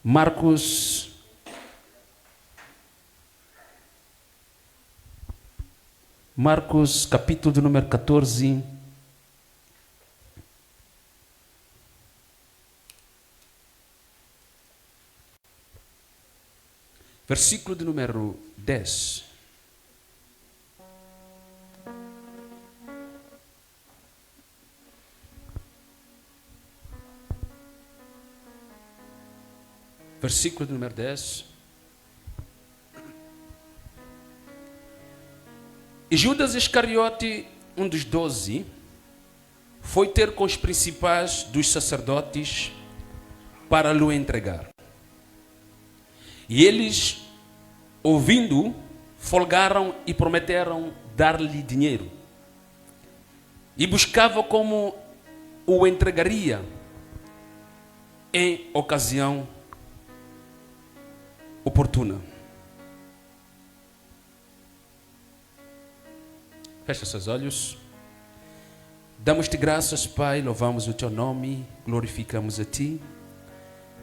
Marcos capítulo de número 14. Versículo de número 10. Versículo de número 10. E Judas Iscariote, um dos 12, foi ter com os principais dos sacerdotes para lhe entregar. E eles, ouvindo, folgaram e prometeram dar-lhe dinheiro. E buscava como o entregaria em ocasião oportuna. Fecha seus olhos. Damos-te graças, Pai, louvamos o teu nome, glorificamos a ti,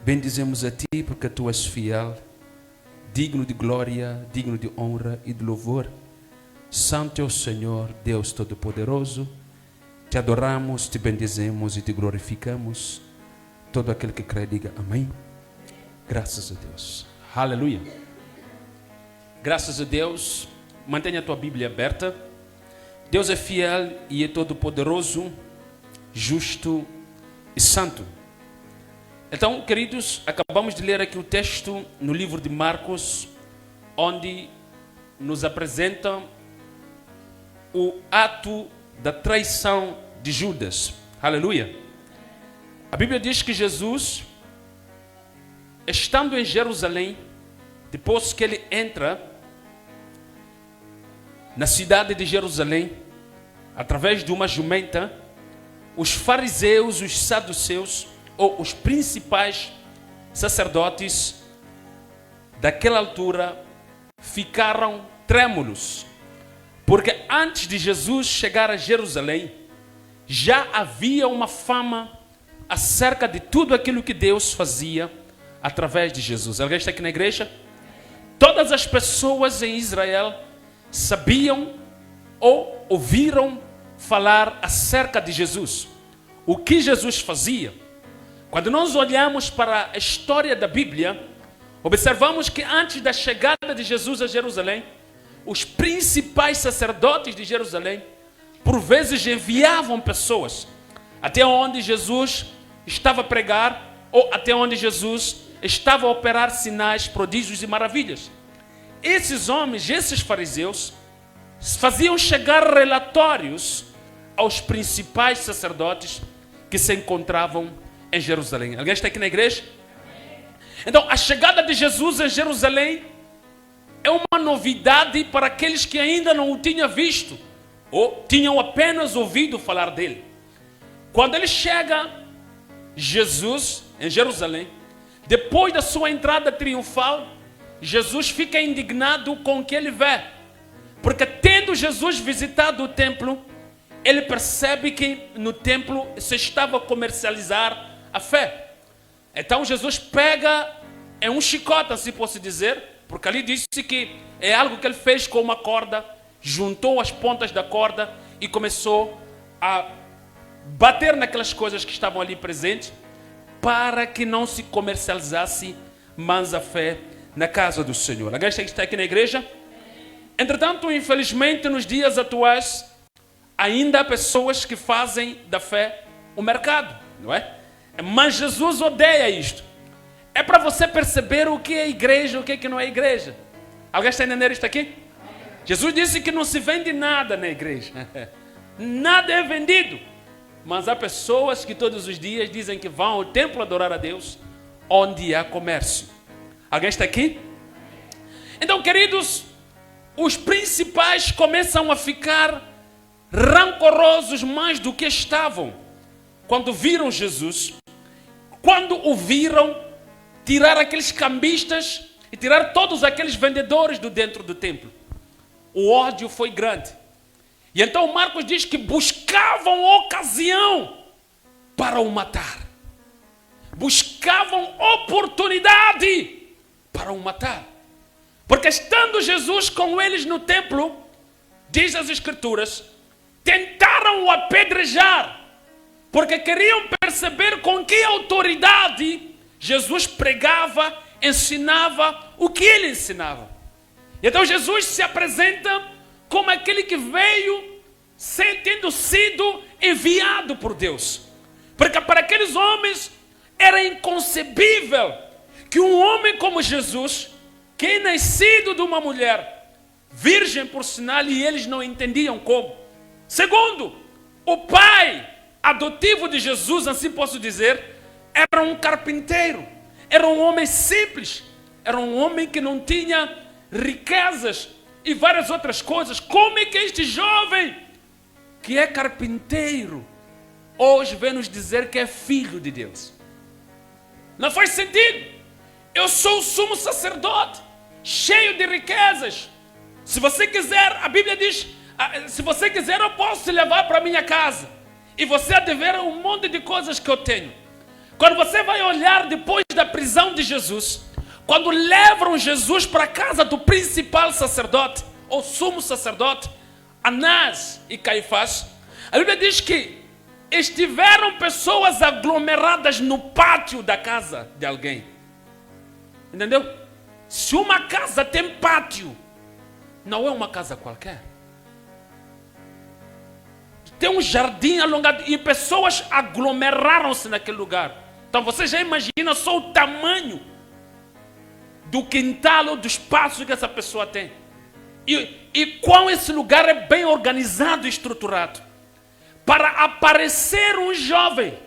bendizemos a ti porque tu és fiel, digno de glória, digno de honra e de louvor. Santo é o Senhor, Deus Todo-Poderoso. Te adoramos, te bendizemos e te glorificamos. Todo aquele que crê, diga amém. Graças a Deus. Aleluia. Graças a Deus. Mantenha a tua Bíblia aberta. Deus é fiel e é todo-poderoso, justo e santo. Então, queridos, acabamos de ler aqui o texto no livro de Marcos, onde nos apresenta o ato da traição de Judas. Aleluia. A Bíblia diz que Jesus, estando em Jerusalém, depois que ele entra na cidade de Jerusalém, através de uma jumenta, os fariseus, os saduceus, ou os principais sacerdotes daquela altura ficaram trêmulos, porque antes de Jesus chegar a Jerusalém, já havia uma fama acerca de tudo aquilo que Deus fazia através de Jesus. Alguém está aqui na igreja? Todas as pessoas em Israel sabiam ou ouviram falar acerca de Jesus. O que Jesus fazia. Quando nós olhamos para a história da Bíblia, observamos que antes da chegada de Jesus a Jerusalém, os principais sacerdotes de Jerusalém, por vezes enviavam pessoas até onde Jesus estava a pregar, ou até onde Jesus estava a operar sinais, prodígios e maravilhas. Esses homens, esses fariseus, faziam chegar relatórios aos principais sacerdotes que se encontravam em Jerusalém. Alguém está aqui na igreja? Então, a chegada de Jesus em Jerusalém é uma novidade para aqueles que ainda não o tinham visto ou tinham apenas ouvido falar dele. Quando ele chega, Jesus, em Jerusalém, depois da sua entrada triunfal, Jesus fica indignado com o que ele vê. Porque tendo Jesus visitado o templo, ele percebe que no templo se estava a comercializar a fé. Então Jesus pega em um chicote, assim posso dizer, porque ali disse que é algo que ele fez com uma corda, juntou as pontas da corda e começou a bater naquelas coisas que estavam ali presentes, para que não se comercializasse mais a fé na casa do Senhor. Alguém está aqui na igreja? Entretanto, infelizmente, nos dias atuais, ainda há pessoas que fazem da fé o mercado, não é? Mas Jesus odeia isto. É para você perceber o que é igreja, o que é que não é igreja. Alguém está entendendo isto aqui? Jesus disse que não se vende nada na igreja. Nada é vendido. Mas há pessoas que todos os dias dizem que vão ao templo adorar a Deus, onde há comércio. Alguém está aqui? Então, queridos, os principais começam a ficar rancorosos mais do que estavam quando viram Jesus, quando o viram tirar aqueles cambistas e tirar todos aqueles vendedores do dentro do templo. O ódio foi grande. E então Marcos diz que buscavam ocasião para o matar. buscavam oportunidade para o matar. Porque estando Jesus com eles no templo, diz as Escrituras, tentaram o apedrejar, porque queriam perceber com que autoridade Jesus pregava, ensinava o que ele ensinava. Então Jesus se apresenta como aquele que veio tendo sido enviado por Deus. Porque para aqueles homens era inconcebível que um homem como Jesus, que é nascido de uma mulher, virgem por sinal, e eles não entendiam como. Segundo, o pai adotivo de Jesus, assim posso dizer, era um carpinteiro, era um homem simples, era um homem que não tinha riquezas e várias outras coisas. Como é que este jovem, que é carpinteiro, hoje vem nos dizer que é filho de Deus? Não faz sentido. Eu sou o sumo sacerdote, cheio de riquezas. Se você quiser, a Bíblia diz, se você quiser eu posso te levar para minha casa e você há de ver um monte de coisas que eu tenho. Quando você vai olhar depois da prisão de Jesus, quando levam Jesus para a casa do principal sacerdote, ou sumo sacerdote, Anás e Caifás, a Bíblia diz que estiveram pessoas aglomeradas no pátio da casa de alguém. Entendeu? Se uma casa tem pátio, não é uma casa qualquer. Tem um jardim alongado e pessoas aglomeraram-se naquele lugar. Então você já imagina só o tamanho do quintal ou do espaço que essa pessoa tem. E quão esse lugar é bem organizado e estruturado. Para aparecer um jovem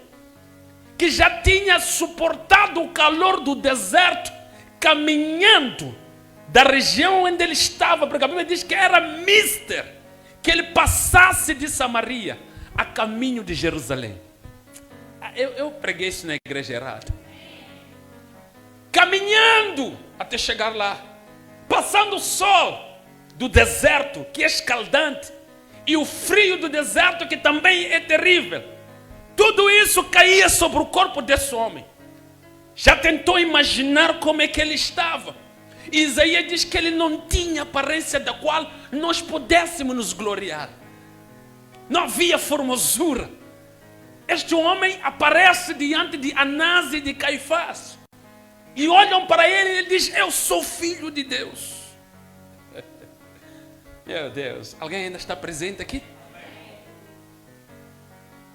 que já tinha suportado o calor do deserto, caminhando da região onde ele estava, porque a Bíblia diz que era mister, que ele passasse de Samaria a caminho de Jerusalém. Eu preguei isso na igreja errada. Caminhando até chegar lá, passando o sol do deserto, que é escaldante, e o frio do deserto, que também é terrível. Tudo isso caía sobre o corpo desse homem. Já tentou imaginar como é que ele estava? E Isaías diz que ele não tinha aparência da qual nós pudéssemos nos gloriar. Não havia formosura. Este homem aparece diante de Anás e de Caifás. E olham para ele e ele diz: eu sou filho de Deus. Meu Deus, alguém ainda está presente aqui?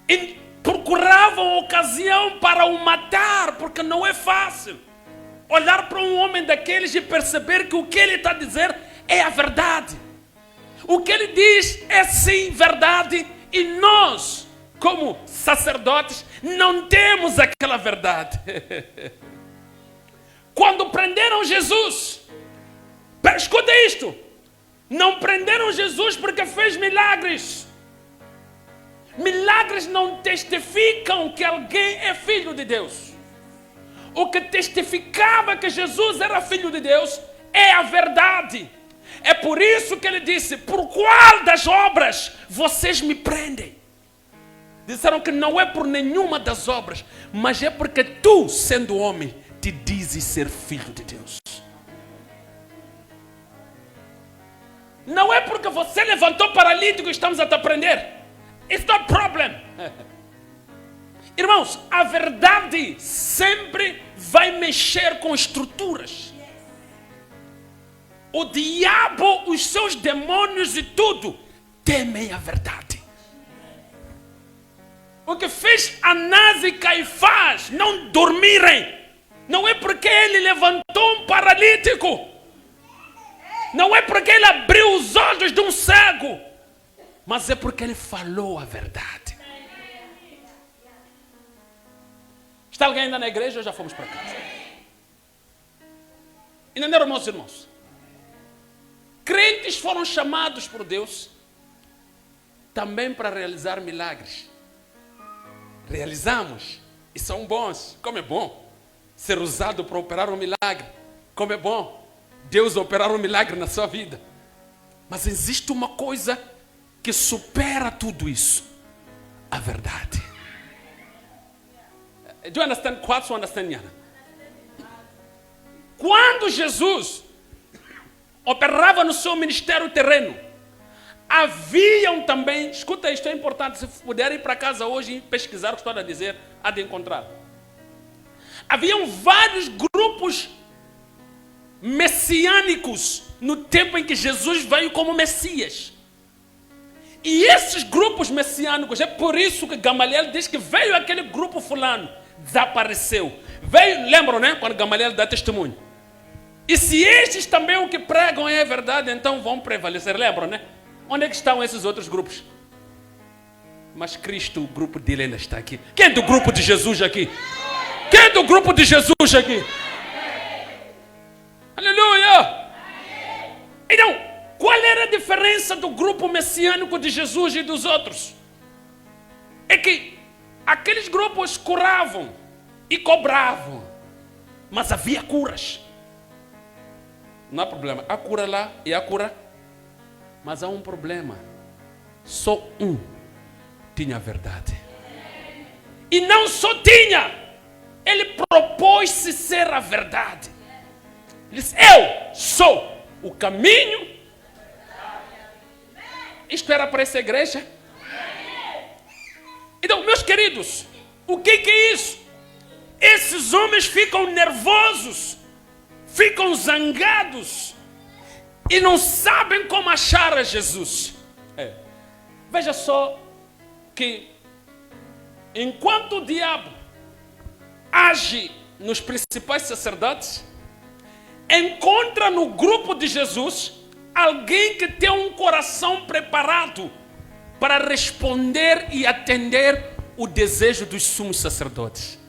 E procuravam ocasião para o matar, porque não é fácil olhar para um homem daqueles e perceber que o que ele está a dizer é a verdade. O que ele diz é sim verdade, e nós, como sacerdotes, não temos aquela verdade. Quando prenderam Jesus, escuta isto, não prenderam Jesus porque fez milagres. Milagres não testificam que alguém é filho de Deus. O que testificava que Jesus era filho de Deus é a verdade. É por isso que ele disse: por qual das obras vocês me prendem? Disseram que não é por nenhuma das obras, mas é porque tu, sendo homem, te dizes ser filho de Deus. Não é porque você levantou paralítico e estamos a te prender. It's not problem. Irmãos, a verdade sempre vai mexer com estruturas. O diabo, os seus demônios e tudo temem a verdade. O que fez Anás e Caifás não dormirem não é porque ele levantou um paralítico, não é porque ele abriu os olhos de um cego, mas é porque ele falou a verdade. Está alguém ainda na igreja ou já fomos para casa? Entenderam, meus irmãos? Crentes foram chamados por Deus também para realizar milagres. Realizamos e são bons. Como é bom ser usado para operar um milagre. Como é bom Deus operar um milagre na sua vida. Mas existe uma coisa que supera tudo isso: a verdade. Do you understand? Quase you understand, Yana? Quando Jesus operava no seu ministério terreno, haviam também, escuta isto, é importante, se puder ir para casa hoje e pesquisar o que estou a dizer, há de encontrar. Haviam vários grupos messiânicos no tempo em que Jesus veio como Messias. E esses grupos messiânicos, é por isso que Gamaliel diz que veio aquele grupo fulano, desapareceu. Veio, lembram, né? Quando Gamaliel dá testemunho. E se estes também o que pregam é verdade, então vão prevalecer, lembram, né? Onde é que estão esses outros grupos? Mas Cristo, o grupo dele ainda está aqui. Quem é do grupo de Jesus aqui? Quem é do grupo de Jesus aqui? Aleluia! Então, qual era a diferença do grupo messiânico de Jesus e dos outros? É que aqueles grupos curavam e cobravam, mas havia curas. Não há problema, há cura lá e há cura, mas há um problema. Só um tinha a verdade. E não só tinha, ele propôs-se ser a verdade. Ele disse, eu sou o caminho. Isto era para essa igreja? Então, meus queridos, o que é isso? Esses homens ficam nervosos, ficam zangados e não sabem como achar a Jesus. Veja só que enquanto o diabo age nos principais sacerdotes, encontra no grupo de Jesus alguém que tem um coração preparado para responder e atender o desejo dos sumos sacerdotes.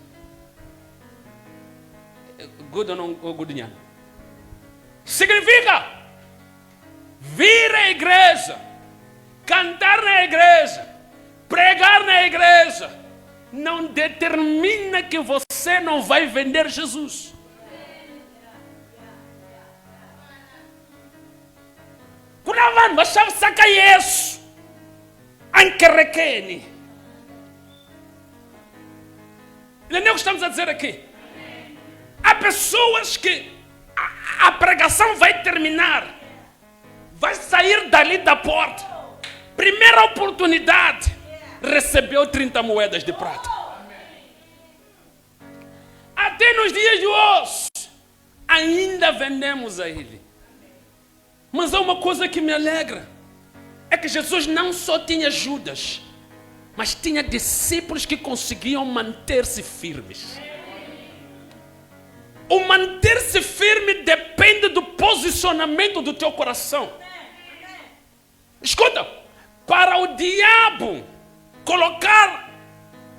Good ou não good? Significa vir à igreja, cantar na igreja, pregar na igreja, não determina que você não vai vender Jesus. Kunavan vashav saka Yesu ankerekeni. Entendeu o que estamos a dizer aqui? Há pessoas que a pregação vai terminar, vai sair dali da porta, primeira oportunidade, recebeu 30 moedas de prata. Até nos dias de hoje ainda vendemos a ele. Mas há uma coisa que me alegra, é que Jesus não só tinha Judas, mas tinha discípulos que conseguiam manter-se firmes. O manter-se firme depende do posicionamento do teu coração. Escuta, para o diabo colocar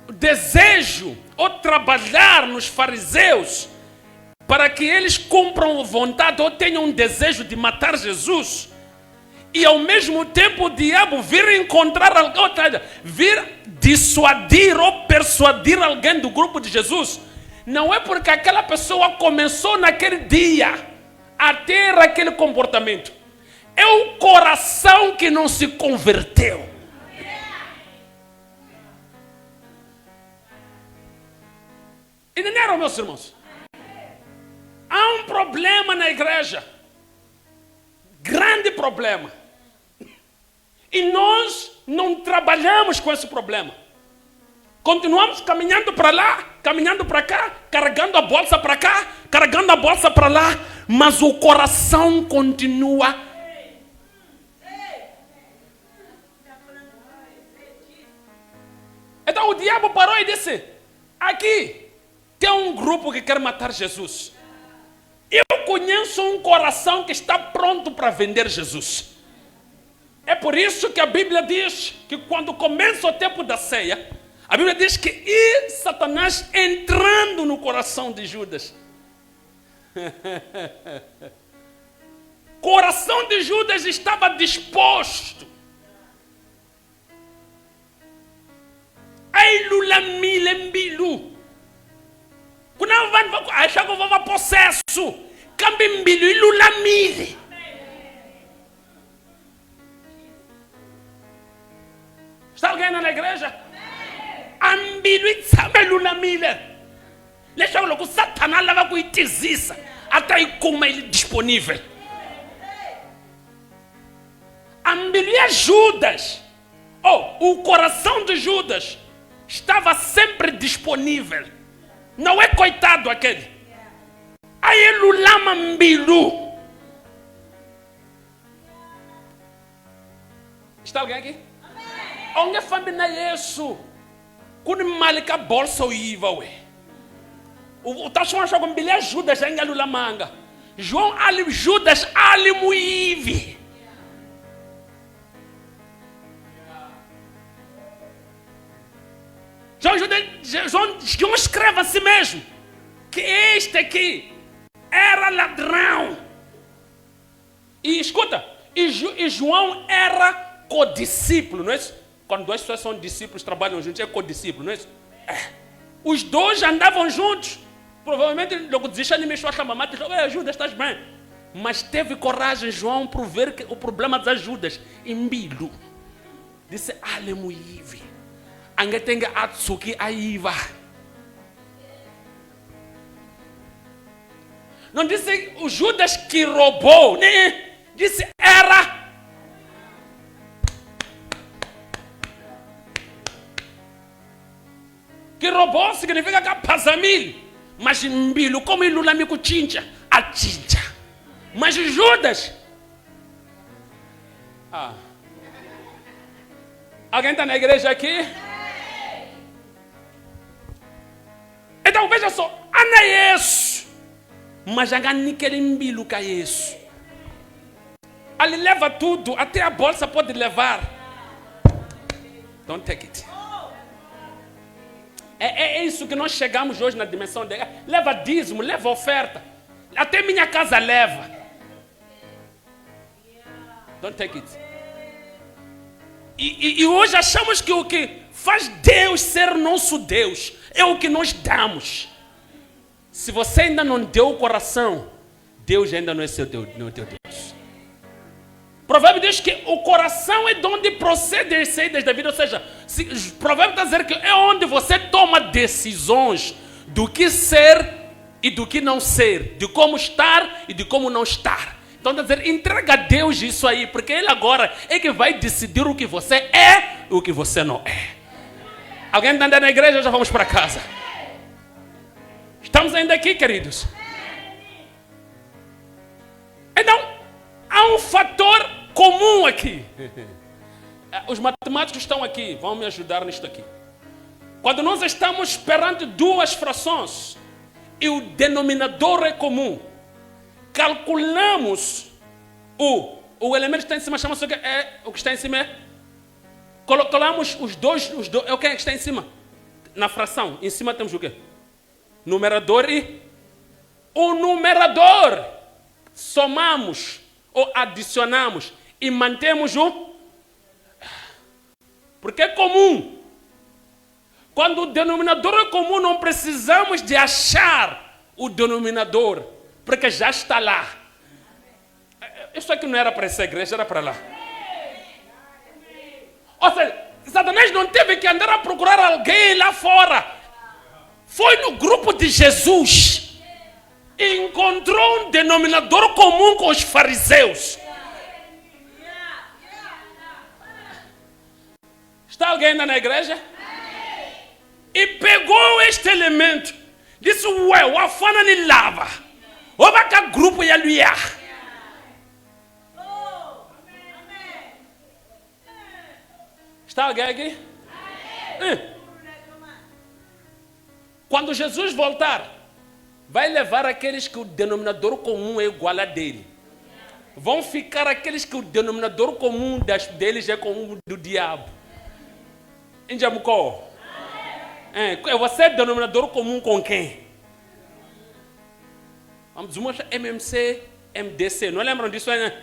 desejo ou trabalhar nos fariseus para que eles cumpram vontade ou tenham um desejo de matar Jesus, e ao mesmo tempo o diabo vir encontrar alguém, vir dissuadir ou persuadir alguém do grupo de Jesus, não é porque aquela pessoa começou naquele dia a ter aquele comportamento. É o coração que não se converteu. Entenderam, meus irmãos? Há um problema na igreja. Grande problema. E nós não trabalhamos com esse problema. Continuamos caminhando para lá, caminhando para cá, carregando a bolsa para cá, carregando a bolsa para lá, mas o coração continua. Então o diabo parou e disse, aqui tem um grupo que quer matar Jesus. Eu conheço um coração que está pronto para vender Jesus. É por isso que a Bíblia diz que quando começa o tempo da ceia, a Bíblia diz que e Satanás entrando no coração de Judas. Coração de Judas estava disposto. Ai lulamilемbilu. Kuna van acha que vai processo. Cambimbilu e lulamile. Está alguém na igreja? Ambilu e lulamile. Deixa eu logo, Satanás leva com itizissa. Até como ele disponível. A mulher Judas, o coração de Judas estava sempre disponível. Não é coitado aquele. Aí ele lama mbilu. Está alguém aqui? Onde família é isso? Quando malika bolsa o iva ué. O tachão achou que mulher Judas já engalula manga. Judas ali muive. João escreve assim mesmo, que este aqui era ladrão. E escuta, e João era codiscípulo, não é isso? Quando duas pessoas são discípulos, trabalham juntos, é codiscípulo, não é isso? Os dois andavam juntos. Provavelmente logo desistiu de mexer a mamãe, disse, Judas, estás bem? Mas teve coragem João por ver que o problema das Judas, embilo. Disse, alemuive. Angetenga atsuki aiva. Não disse o Judas que roubou, né? Disse era. Que roubou significa capazamil. Mas mbilo, como ele lá me cuchincha, a chincha. Mas Judas. Alguém está na igreja aqui? Então veja só, não é isso. Mas já ganhei aquele mbilo que é isso. Ele leva tudo, até a bolsa pode levar. Don't take it. É isso que nós chegamos hoje na dimensão de leva dízimo, leva oferta. Até minha casa leva. Don't take it. E hoje achamos que o que faz Deus ser nosso Deus é o que nós damos. Se você ainda não deu o coração, Deus ainda não é seu Deus, não é teu Deus. Provérbio diz que o coração é de onde procede as saídas da vida. Ou seja, Provérbio está dizendo que é onde você toma decisões do que ser e do que não ser, de como estar e de como não estar. Então está dizendo, entrega a Deus isso aí, porque Ele agora é que vai decidir o que você é e o que você não é. Alguém está andando na igreja ou já vamos para casa? Estamos ainda aqui, queridos? Então, há um fator comum aqui. Os matemáticos estão aqui, vão me ajudar nisto aqui. Quando nós estamos perante duas frações e o denominador é comum, calculamos o elemento que está em cima, chama-se o que está em cima colocamos os dois, é o que está em cima? Na fração, em cima temos o quê? Numerador e o numerador somamos ou adicionamos e mantemos porque é comum. Quando o denominador é comum, não precisamos de achar o denominador, porque já está lá. Isso aqui não era para essa igreja, era para lá. Ou seja, Satanás não teve que andar a procurar alguém lá fora. Foi no grupo de Jesus. E encontrou um denominador comum com os fariseus. Está alguém ainda na igreja? E pegou este elemento. Disse, ué, o afana ni lava. O vaca grupo ia luiar. Está alguém aqui? Quando Jesus voltar, vai levar aqueles que o denominador comum é igual a dele. Vão ficar aqueles que o denominador comum deles é como do diabo. Enjamucó. Você é denominador comum com quem? Vamos mostrar MMC, MDC. Não lembram disso? Né?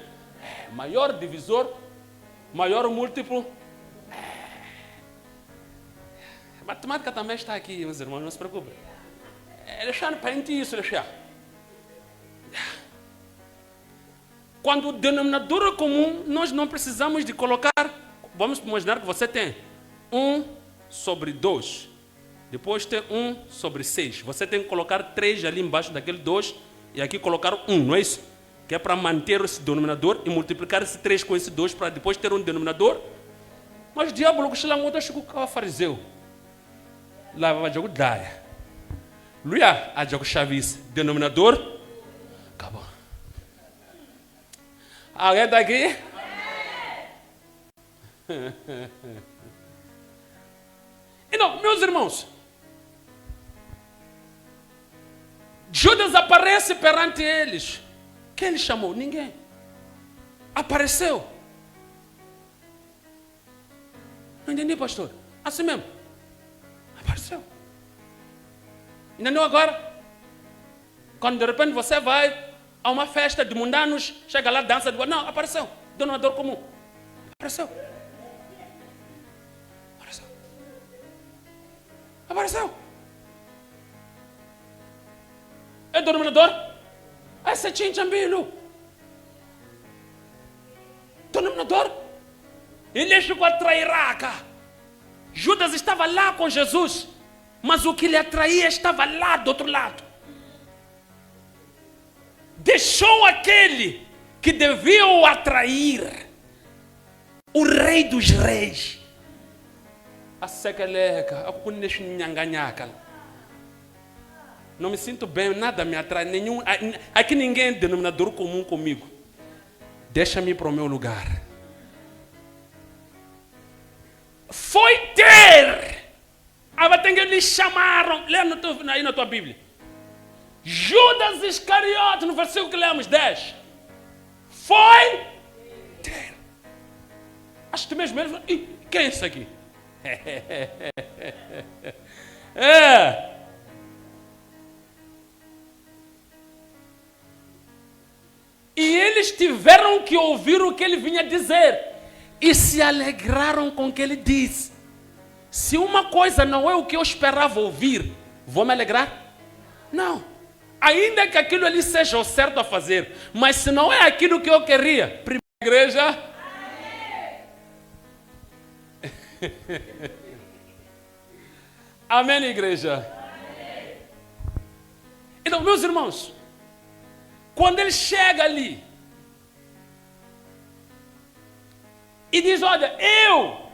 Maior divisor, maior múltiplo. A matemática também está aqui, meus irmãos, não se preocupem. Deixar para isso, deixar. Quando o denominador é comum, nós não precisamos de colocar. Vamos imaginar que você tem 1/2. Depois tem 1/6. Você tem que colocar 3 ali embaixo daquele 2 e aqui colocar 1, não é isso? Que é para manter esse denominador e multiplicar esse 3 com esse 2 para depois ter um denominador. Mas o diabo que chega lá chegou com o fariseu. Lá vai jogar daia. Luia, a jogo chavis, denominador. Acabou. Alguém daqui? Então, meus irmãos, Judas aparece perante eles. Quem ele chamou? Ninguém. Apareceu. Não entendi, pastor. Assim mesmo. Apareceu. Entendeu agora? Quando de repente você vai a uma festa de mundanos, chega lá, dança, não, apareceu. Denominador comum. Apareceu. Apareceu. Apareceu. É denominador? Esse é Chinchambilo. Denominador? Ele chegou a trair Raca. Judas estava lá com Jesus, mas o que lhe atraía estava lá do outro lado. Deixou aquele que devia o atrair, o rei dos reis. A secaleca, a cunexinhanganhaca. Não me sinto bem, nada me atrai, nenhum. Aqui ninguém é denominador comum comigo. Deixa-me para o meu lugar. Foi ter. Tem que lhe chamaram. Lê aí na tua Bíblia. Judas Iscariote, no versículo que lemos 10. Foi ter. Acho que mesmo. Quem é isso aqui? É. E eles tiveram que ouvir o que ele vinha dizer. E se alegraram com o que ele disse. Se uma coisa não é o que eu esperava ouvir, vou me alegrar? Não. Ainda que aquilo ali seja o certo a fazer. Mas se não é aquilo que eu queria. Primeira igreja. Amém, igreja. Amém. Então, meus irmãos, quando ele chega ali e diz, olha, eu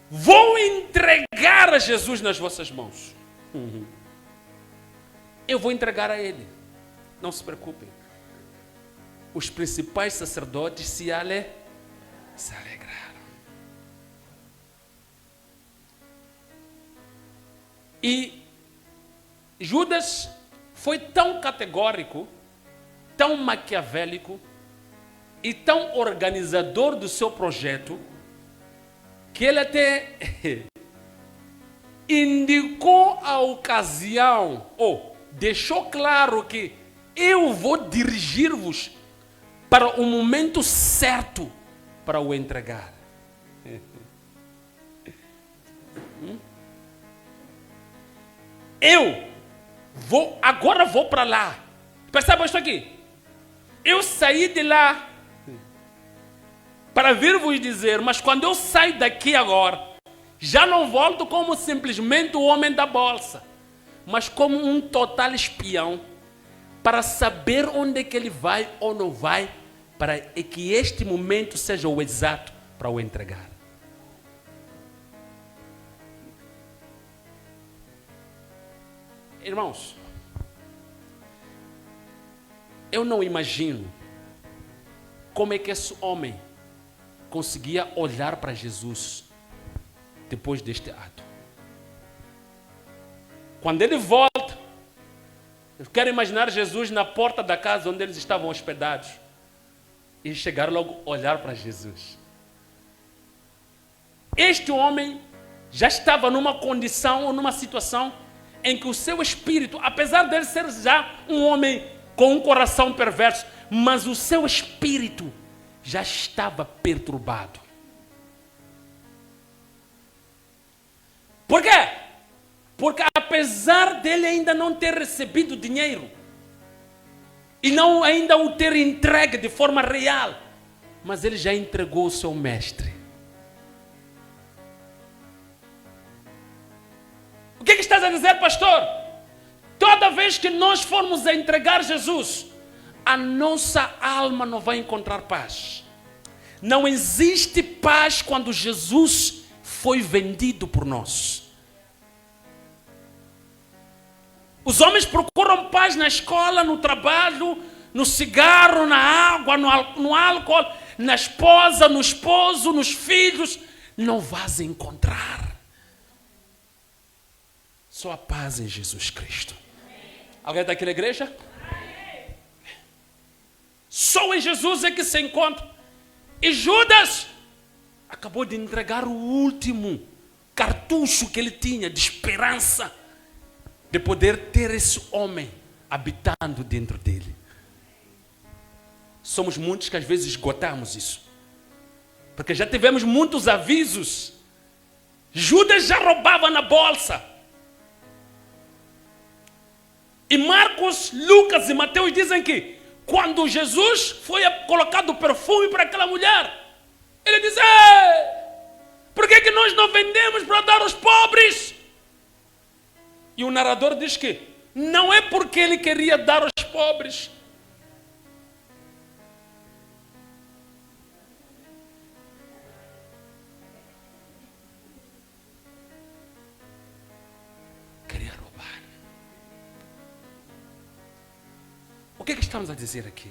vou entregar a Jesus nas vossas mãos. Eu vou entregar a ele. Não se preocupem. Os principais sacerdotes se alegraram. E Judas foi tão categórico, tão maquiavélico e tão organizador do seu projeto, que ele até indicou a ocasião, ou deixou claro que eu vou dirigir-vos para o momento certo para o entregar. Agora vou para lá. Percebam isso aqui. Eu saí de lá para vir vos dizer, mas quando eu saio daqui agora, já não volto como simplesmente o homem da bolsa, mas como um total espião, para saber onde é que ele vai ou não vai, para que este momento seja o exato para o entregar. Irmãos, eu não imagino como é que esse homem conseguia olhar para Jesus depois deste ato. Quando ele volta, eu quero imaginar Jesus na porta da casa onde eles estavam hospedados e chegar logo a olhar para Jesus. Este homem já estava numa condição ou numa situação em que o seu espírito, apesar dele ser já um homem com um coração perverso, mas o seu espírito já estava perturbado. Por quê? Porque apesar dele ainda não ter recebido dinheiro e não ainda o ter entregue de forma real, mas ele já entregou o seu mestre. que estás a dizer, pastor? Toda vez que nós formos a entregar Jesus, a nossa alma não vai encontrar paz. Não existe paz quando Jesus foi vendido por nós. Os homens procuram paz na escola, no trabalho, no cigarro, na água, no álcool, na esposa, no esposo, nos filhos. Não vais encontrar. Só a paz em Jesus Cristo. Alguém está aqui na igreja? Só em Jesus é que se encontra. E Judas acabou de entregar o último cartucho que ele tinha de esperança de poder ter esse homem habitando dentro dele. Somos muitos que às vezes esgotamos isso. Porque já tivemos muitos avisos. Judas já roubava na bolsa. E Marcos, Lucas e Mateus dizem que quando Jesus foi colocado perfume para aquela mulher, ele diz: por que nós não vendemos para dar aos pobres? E o narrador diz que não é porque ele queria dar aos pobres. Queria roubar. O que estamos a dizer aqui?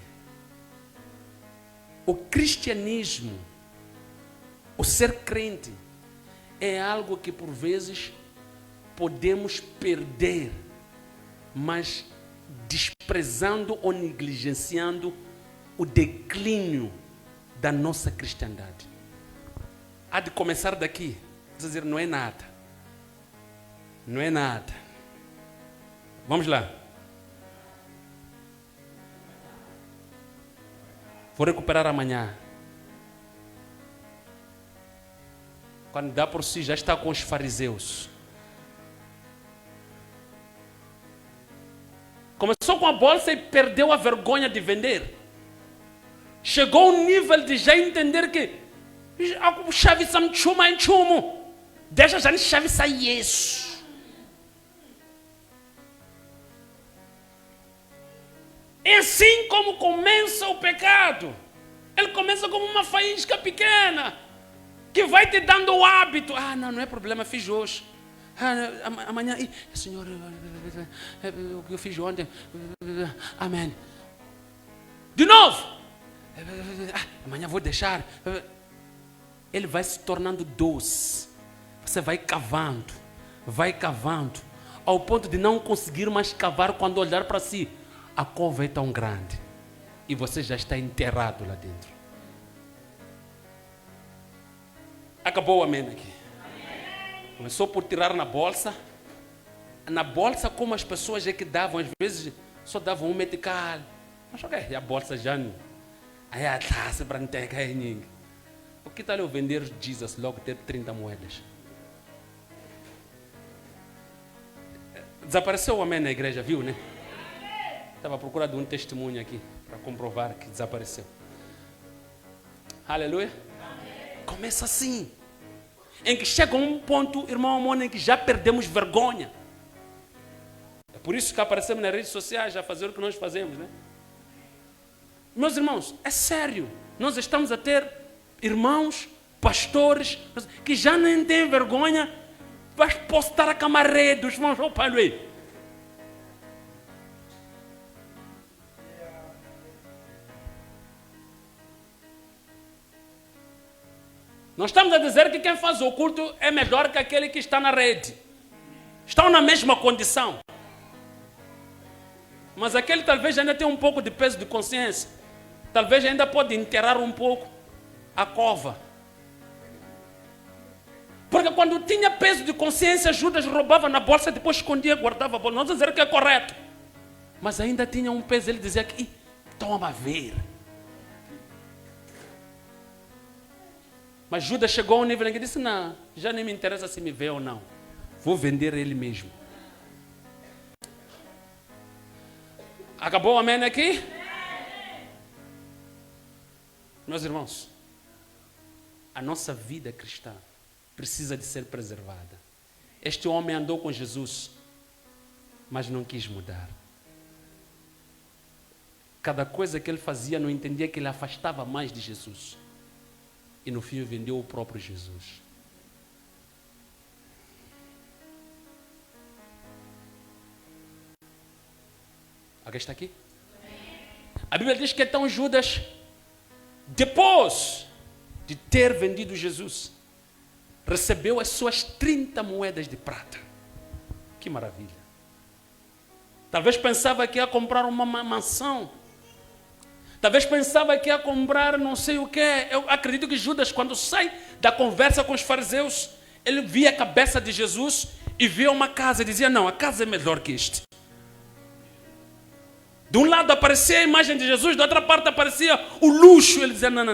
O cristianismo, o ser crente, é algo que por vezes podemos perder, mas desprezando ou negligenciando o declínio da nossa cristandade. Há de começar daqui, dizer, não é nada. Não é nada. Vamos lá. Vou recuperar amanhã. Quando dá por si, já está com os fariseus. Começou com a bolsa e perdeu a vergonha de vender. Chegou ao nível de já entender que chave sam chuma em chumo. Deixa já chave sair isso. É assim como começa o pecado. Ele começa como uma faísca pequena, que vai te dando o hábito. Não é problema, fiz hoje. Amanhã, Senhor, eu fiz ontem. Amém. De novo. Amanhã vou deixar. Ele vai se tornando doce. Você vai cavando, ao ponto de não conseguir mais cavar quando olhar para si. A cova é tão grande e você já está enterrado lá dentro. Acabou o amém aqui. Começou por tirar na bolsa. Na bolsa, como as pessoas é que davam, às vezes só davam um medical. Mas ok, a bolsa já não. Aí a taça para não ter ninguém. O que tal eu vender Jesus logo ter 30 moedas? Desapareceu o amém na igreja, viu, né? Estava procurando um testemunho aqui para comprovar que desapareceu. Aleluia. Começa assim. Em que chega um ponto, irmão amor, em que já perdemos vergonha. É por isso que aparecemos nas redes sociais a fazer o que nós fazemos, né? Meus irmãos, é sério. Nós estamos a ter irmãos, pastores, que já nem têm vergonha para postar a camarada dos irmãos. Oh, pai, Luiz. Nós estamos a dizer que quem faz o culto é melhor que aquele que está na rede. Estão na mesma condição. Mas aquele talvez ainda tenha um pouco de peso de consciência. Talvez ainda pode enterrar um pouco a cova. Porque quando tinha peso de consciência, Judas roubava na bolsa, depois escondia, guardava a bolsa. Não dizer que é correto. Mas ainda tinha um peso. Ele dizia que, toma a ver. Mas Judas chegou a um nível em que disse, não, já nem me interessa se me vê ou não. Vou vender ele mesmo. Acabou o amém aqui? Meus irmãos, a nossa vida cristã precisa de ser preservada. Este homem andou com Jesus, mas não quis mudar. Cada coisa que ele fazia, não entendia que ele afastava mais de Jesus. E no fim vendeu o próprio Jesus. Alguém está aqui? A Bíblia diz que então Judas, depois de ter vendido Jesus, recebeu as suas 30 moedas de prata. Que maravilha. Talvez pensava que ia comprar uma mansão. Talvez pensava que ia comprar não sei o que. Eu acredito que Judas, quando sai da conversa com os fariseus, ele via a cabeça de Jesus e via uma casa e dizia, não, a casa é melhor que este. De um lado aparecia a imagem de Jesus, da outra parte aparecia o luxo. Ele dizia, não.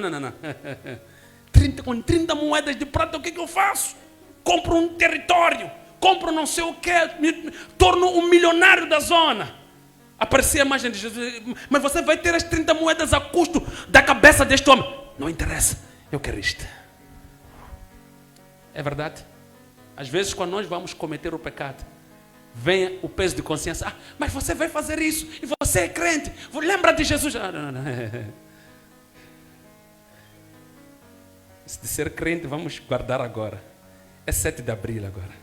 Com 30 moedas de prata, o que eu faço? Compro um território, compro não sei o que, me torno um milionário da zona. Aparecia a imagem de Jesus, mas você vai ter as 30 moedas a custo da cabeça deste homem. Não interessa, eu quero isto. É verdade? Às vezes, quando nós vamos cometer o pecado, vem o peso de consciência. Mas você vai fazer isso, e você é crente. Lembra de Jesus? Não. Se de ser crente, vamos guardar agora. É 7 de abril agora.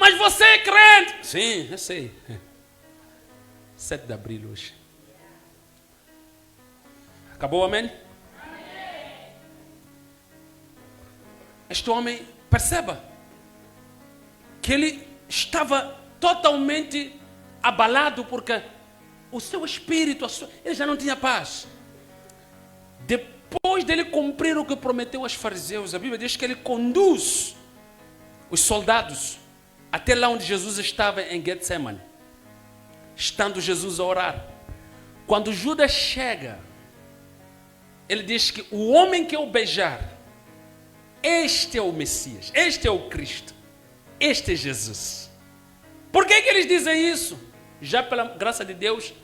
Mas você é crente. Sim, eu sei. 7 de abril hoje. Acabou, amém? Este homem, perceba, que ele estava totalmente abalado porque o seu espírito, ele já não tinha paz. Depois dele cumprir o que prometeu aos fariseus, a Bíblia diz que ele conduz os soldados até lá onde Jesus estava em Getsemane, estando Jesus a orar. Quando Judas chega, ele diz que o homem que eu beijar, este é o Messias, este é o Cristo, este é Jesus. Por que eles dizem isso? Já pela graça de Deus,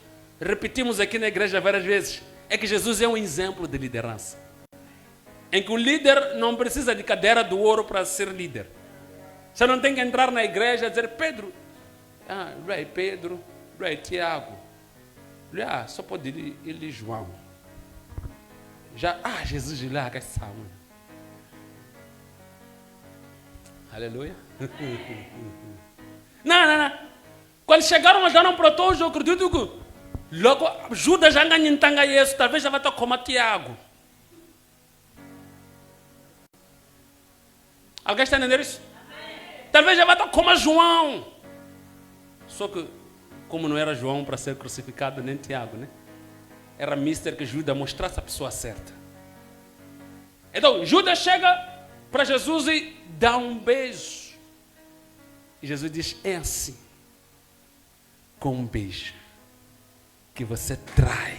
repetimos aqui na igreja várias vezes, é que Jesus é um exemplo de liderança, em que o líder não precisa de cadeira do ouro para ser líder. Você não tem que entrar na igreja e dizer, Pedro, Rei Pedro, Rei Tiago, só pode ir João. Jesus lá, que saúde. Aleluia. Não. Quando chegaram, já não protou, eu acredito que logo Judas já ganha isso, talvez já vai estar como Tiago. Alguém está entendendo isso? Talvez já vai estar como João. Só que, como não era João para ser crucificado, nem Tiago, né? Era mister que Judas mostrasse a pessoa certa. Então, Judas chega para Jesus e dá um beijo. E Jesus diz, é assim, com um beijo, que você trai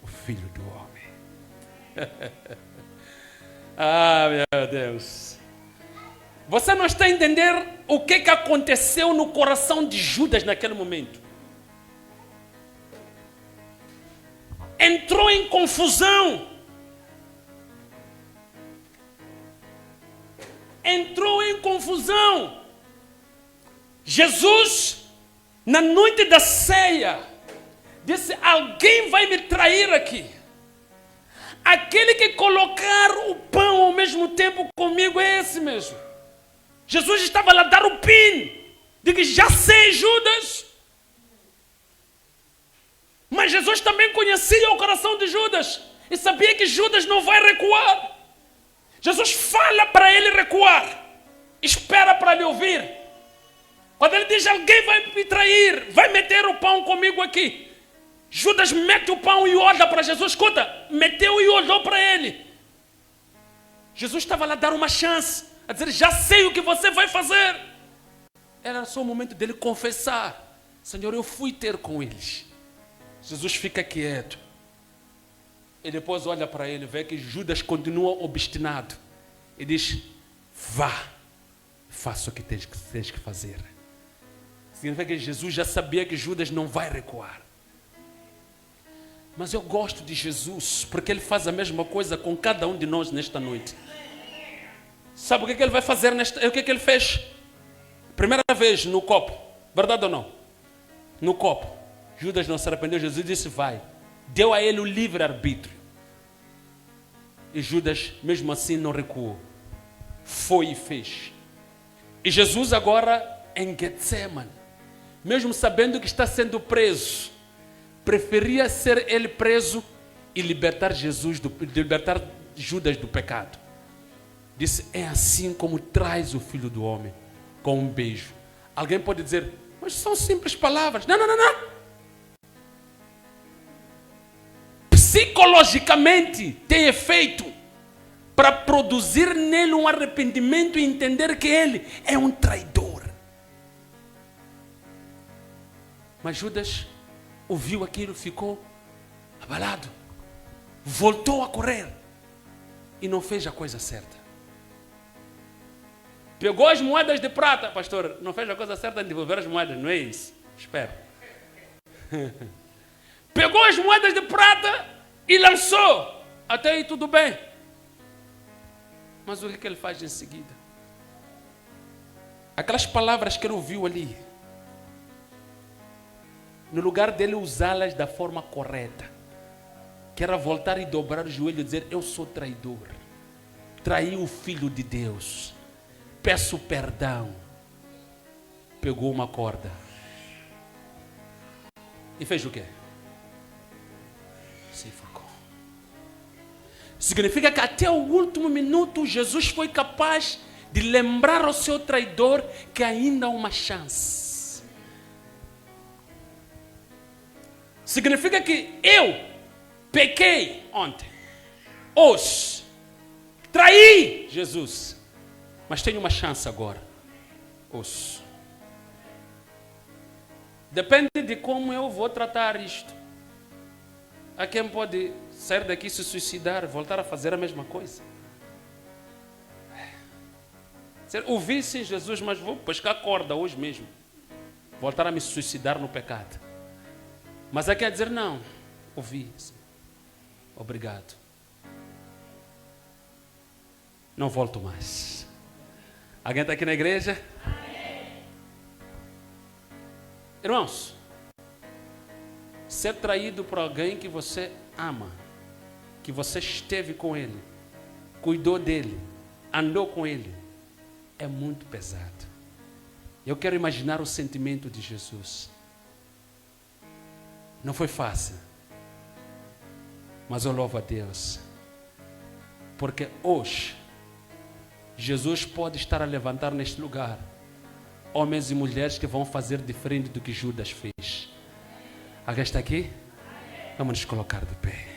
o Filho do Homem. Meu Deus. Você não está a entender o que aconteceu no coração de Judas naquele momento. Entrou em confusão. Jesus, na noite da ceia, disse, alguém vai me trair aqui. Aquele que colocar o pão ao mesmo tempo comigo é esse mesmo. Jesus estava lá a dar o pin, de que já sei, Judas. Mas Jesus também conhecia o coração de Judas e sabia que Judas não vai recuar. Jesus fala para ele recuar, espera para lhe ouvir. Quando ele diz, alguém vai me trair, vai meter o pão comigo aqui. Judas mete o pão e olha para Jesus. Escuta, meteu e olhou para ele. Jesus estava lá a dar uma chance, a dizer, já sei o que você vai fazer. Era só o momento dele confessar, Senhor, eu fui ter com eles. Jesus fica quieto. E depois olha para ele, vê que Judas continua obstinado. E diz, vá, faça o que tens que fazer. Significa que Jesus já sabia que Judas não vai recuar. Mas eu gosto de Jesus, porque Ele faz a mesma coisa com cada um de nós nesta noite. Sabe o que Ele vai fazer o que Ele fez? Primeira vez no copo, verdade ou não? No copo, Judas não se arrependeu, Jesus disse vai. Deu a ele o livre-arbítrio. E Judas, mesmo assim, não recuou. Foi e fez. E Jesus agora, em Getsemane, mesmo sabendo que está sendo preso, preferia ser ele preso e libertar Judas do pecado. Disse, é assim como traz o Filho do Homem, com um beijo. Alguém pode dizer, mas são simples palavras. Não, não, não, não. Psicologicamente tem efeito para produzir nele um arrependimento e entender que ele é um traidor. Mas Judas ouviu aquilo, ficou abalado, voltou a correr e não fez a coisa certa. Pegou as moedas de prata, pastor, não fez a coisa certa em devolver as moedas, não é isso? Espero. Pegou as moedas de prata e lançou. Até aí tudo bem. Mas o que ele faz em seguida? Aquelas palavras que ele ouviu ali, no lugar dele usá-las da forma correta, que era voltar e dobrar o joelho e dizer, eu sou traidor, traí o Filho de Deus, peço perdão. Pegou uma corda e fez o quê? Se enforcou. Significa que até o último minuto Jesus foi capaz de lembrar ao seu traidor que ainda há uma chance. Significa que eu pequei ontem, hoje, traí Jesus, mas tenho uma chance agora, hoje. Depende de como eu vou tratar isto. Há quem pode sair daqui, se suicidar, voltar a fazer a mesma coisa. Ouvi sim Jesus, mas vou pescar corda hoje mesmo. Voltar a me suicidar no pecado. Mas há quem dizer, não, ouvi, sim. Obrigado. Não volto mais. Alguém está aqui na igreja? Amém. Irmãos, ser traído por alguém que você ama, que você esteve com ele, cuidou dele, andou com ele, é muito pesado. Eu quero imaginar o sentimento de Jesus. Não foi fácil, mas eu louvo a Deus, porque hoje Jesus pode estar a levantar neste lugar homens e mulheres que vão fazer diferente do que Judas fez. Alguém está aqui? Vamos nos colocar de pé.